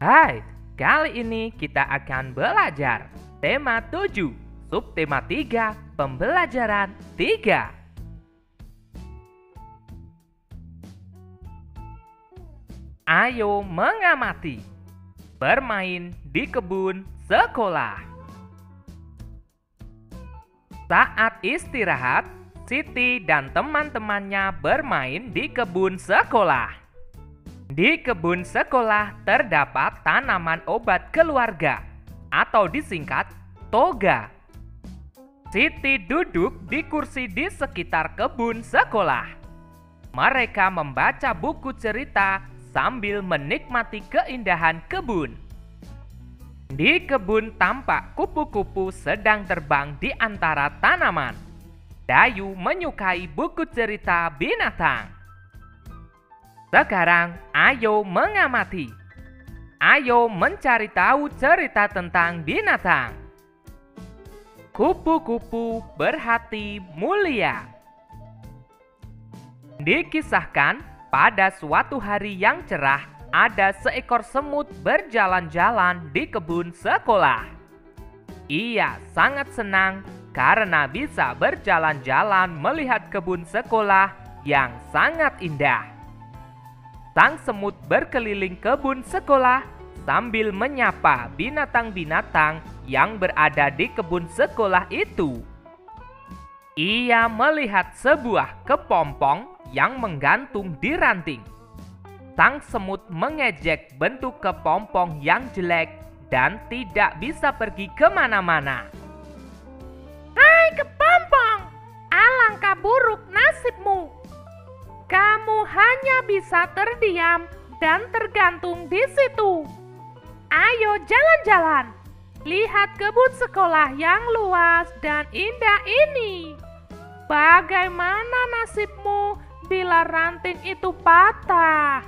Hai, kali ini kita akan belajar tema 7, subtema 3, pembelajaran 3. Ayo mengamati, bermain di kebun sekolah. Saat istirahat, Siti dan teman-temannya bermain di kebun sekolah. Di kebun sekolah terdapat tanaman obat keluarga atau disingkat toga. Siti duduk di kursi di sekitar kebun sekolah. Mereka membaca buku cerita sambil menikmati keindahan kebun. Di kebun tampak kupu-kupu sedang terbang di antara tanaman. Dayu menyukai buku cerita binatang. Sekarang, ayo mengamati. Ayo mencari tahu cerita tentang binatang. Kupu-kupu berhati mulia. Dikisahkan, pada suatu hari yang cerah, ada seekor semut berjalan-jalan di kebun sekolah. Ia sangat senang karena bisa berjalan-jalan melihat kebun sekolah yang sangat indah. Sang semut berkeliling kebun sekolah sambil menyapa binatang-binatang yang berada di kebun sekolah itu. Ia melihat sebuah kepompong yang menggantung di ranting. Sang semut mengejek bentuk kepompong yang jelek dan tidak bisa pergi kemana-mana. Hai kepompong, alangkah buruk nasibmu. Kamu hanya bisa terdiam dan tergantung di situ. Ayo jalan-jalan, lihat kebun sekolah yang luas dan indah ini. Bagaimana nasibmu bila ranting itu patah?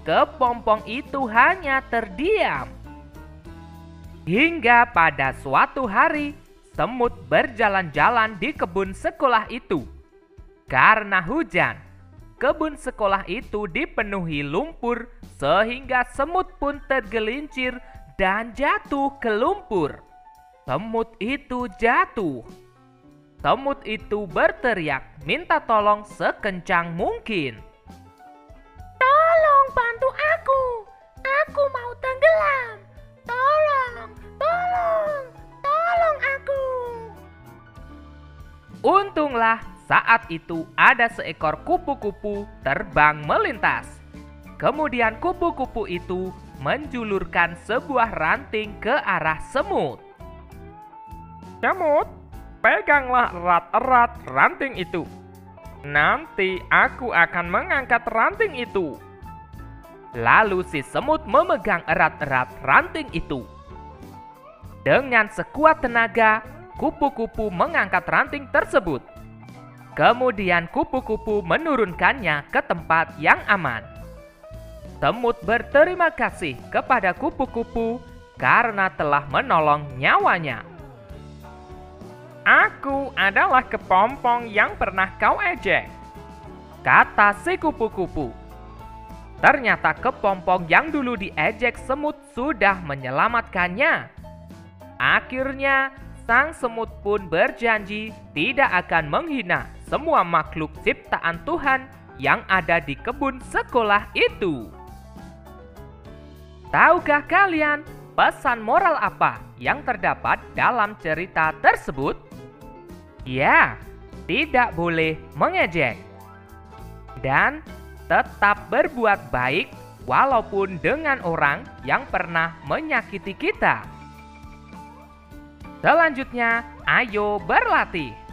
Kepompong itu hanya terdiam. Hingga pada suatu hari, semut berjalan-jalan di kebun sekolah itu. Karena hujan, kebun sekolah itu dipenuhi lumpur sehingga semut pun tergelincir dan jatuh ke lumpur. Semut itu jatuh. Semut itu berteriak minta tolong sekencang mungkin. Tolong bantu aku. Aku mau tenggelam. Tolong, tolong, tolong aku. Untunglah saat itu ada seekor kupu-kupu terbang melintas. Kemudian kupu-kupu itu menjulurkan sebuah ranting ke arah semut. Semut, peganglah erat-erat ranting itu. Nanti aku akan mengangkat ranting itu. Lalu si semut memegang erat-erat ranting itu. Dengan sekuat tenaga, kupu-kupu mengangkat ranting tersebut. Kemudian kupu-kupu menurunkannya ke tempat yang aman. Semut berterima kasih kepada kupu-kupu karena telah menolong nyawanya. Aku adalah kepompong yang pernah kau ejek, kata si kupu-kupu. Ternyata kepompong yang dulu diejek semut sudah menyelamatkannya. Akhirnya, sang semut pun berjanji tidak akan menghina semua makhluk ciptaan Tuhan yang ada di kebun sekolah itu. Tahukah kalian pesan moral apa yang terdapat dalam cerita tersebut? Ya, tidak boleh mengejek. Dan tetap berbuat baik walaupun dengan orang yang pernah menyakiti kita. Selanjutnya, ayo berlatih.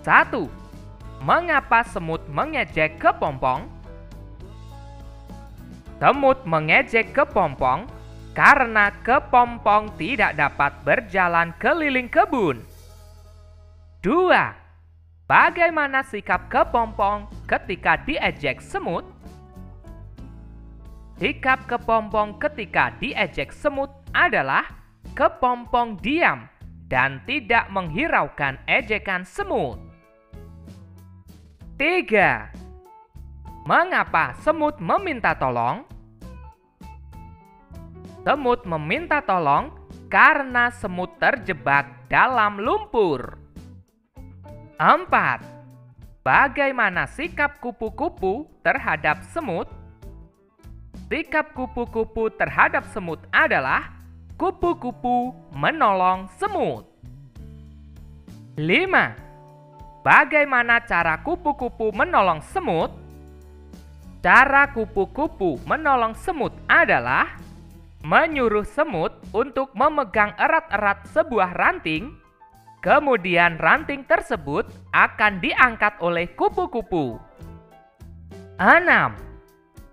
1. Mengapa semut mengejek kepompong? Semut mengejek kepompong karena kepompong tidak dapat berjalan keliling kebun. 2. Bagaimana sikap kepompong ketika diejek semut? Sikap kepompong ketika diejek semut adalah kepompong diam dan tidak menghiraukan ejekan semut. 3. Mengapa semut meminta tolong? Semut meminta tolong karena semut terjebak dalam lumpur. 4. Bagaimana sikap kupu-kupu terhadap semut? Sikap kupu-kupu terhadap semut adalah kupu-kupu menolong semut. 5. Bagaimana cara kupu-kupu menolong semut? Cara kupu-kupu menolong semut adalah menyuruh semut untuk memegang erat-erat sebuah ranting, kemudian ranting tersebut akan diangkat oleh kupu-kupu. 6.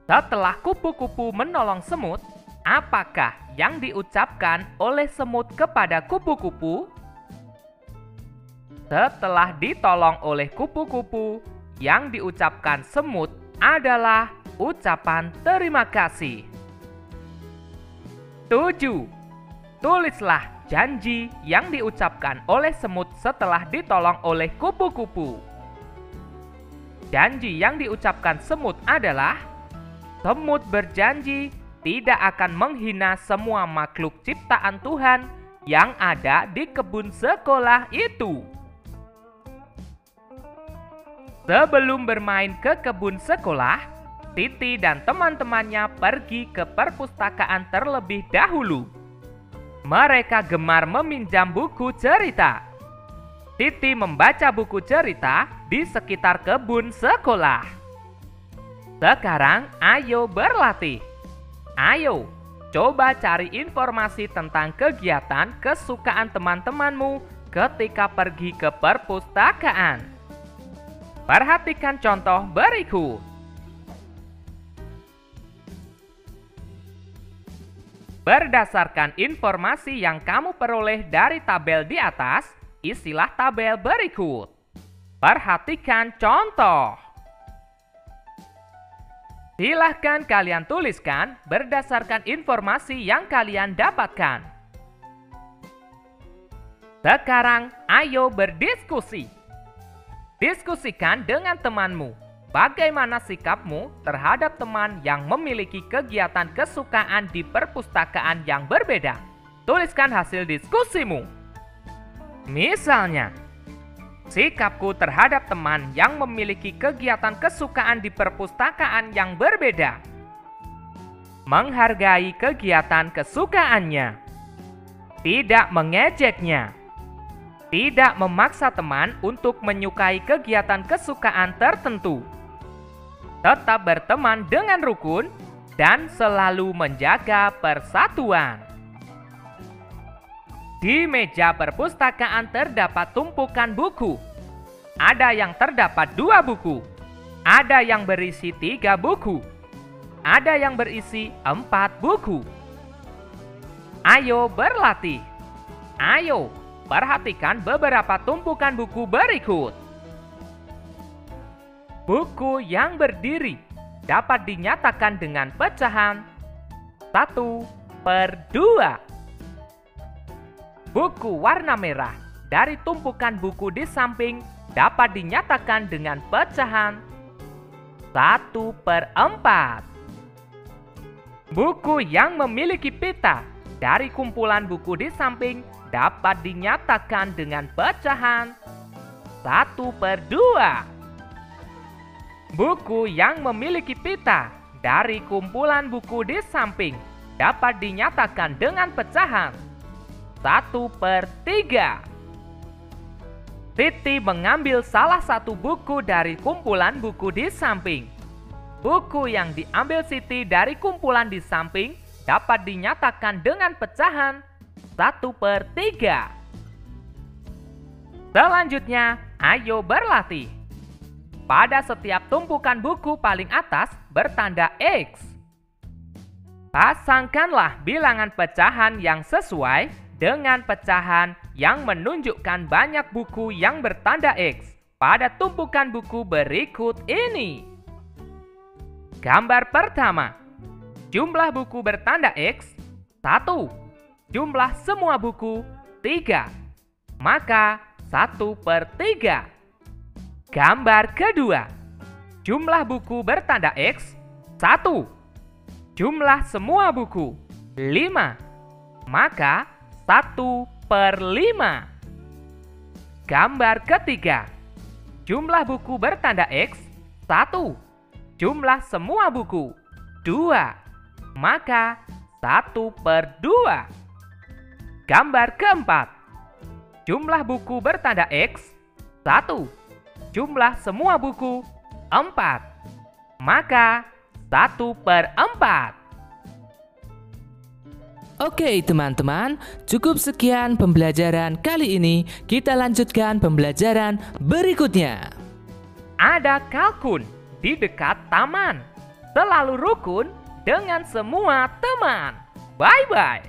Setelah kupu-kupu menolong semut, apakah yang diucapkan oleh semut kepada kupu-kupu? Setelah ditolong oleh kupu-kupu, yang diucapkan semut adalah ucapan terima kasih. 7. Tulislah janji yang diucapkan oleh semut setelah ditolong oleh kupu-kupu. Janji yang diucapkan semut adalah semut berjanji tidak akan menghina semua makhluk ciptaan Tuhan yang ada di kebun sekolah itu. Sebelum bermain ke kebun sekolah, Titi dan teman-temannya pergi ke perpustakaan terlebih dahulu. Mereka gemar meminjam buku cerita. Titi membaca buku cerita di sekitar kebun sekolah. Sekarang ayo berlatih. Ayo, coba cari informasi tentang kegiatan kesukaan teman-temanmu ketika pergi ke perpustakaan. Perhatikan contoh berikut. Berdasarkan informasi yang kamu peroleh dari tabel di atas, isilah tabel berikut. Perhatikan contoh. Silahkan kalian tuliskan berdasarkan informasi yang kalian dapatkan. Sekarang, ayo berdiskusi. Diskusikan dengan temanmu. Bagaimana sikapmu terhadap teman yang memiliki kegiatan kesukaan di perpustakaan yang berbeda? Tuliskan hasil diskusimu. Misalnya, sikapku terhadap teman yang memiliki kegiatan kesukaan di perpustakaan yang berbeda. Menghargai kegiatan kesukaannya. Tidak mengejeknya. Tidak memaksa teman untuk menyukai kegiatan kesukaan tertentu. Tetap berteman dengan rukun dan selalu menjaga persatuan. Di meja perpustakaan terdapat tumpukan buku. Ada yang terdapat 2 buku. Ada yang berisi 3 buku. Ada yang berisi 4 buku. Ayo berlatih. Ayo. Perhatikan beberapa tumpukan buku berikut. Buku yang berdiri dapat dinyatakan dengan pecahan 1/2. Buku warna merah dari tumpukan buku di samping dapat dinyatakan dengan pecahan 1/4. Buku yang memiliki pita dari kumpulan buku di samping dapat dinyatakan dengan pecahan 1/2. Buku yang memiliki pita dari kumpulan buku di samping dapat dinyatakan dengan pecahan 1/3. Titi mengambil salah satu buku dari kumpulan buku di samping. Buku yang diambil Siti dari kumpulan di samping dapat dinyatakan dengan pecahan 1/3. Selanjutnya, ayo berlatih. Pada setiap tumpukan buku paling atas bertanda X. Pasangkanlah bilangan pecahan yang sesuai dengan pecahan yang menunjukkan banyak buku yang bertanda X pada tumpukan buku berikut ini. Gambar pertama. Jumlah buku bertanda X 1. Jumlah semua buku 3. Maka 1/3. Gambar kedua. Jumlah buku bertanda X 1. Jumlah semua buku 5. Maka 1/5. Gambar ketiga. Jumlah buku bertanda X 1. Jumlah semua buku 2. Maka 1/2. Gambar keempat. Jumlah buku bertanda X 1. Jumlah semua buku 4. Maka 1/4. Oke teman-teman, cukup sekian pembelajaran kali ini. Kita lanjutkan pembelajaran berikutnya. Ada kalkun di dekat taman. Selalu rukun dengan semua teman. Bye-bye.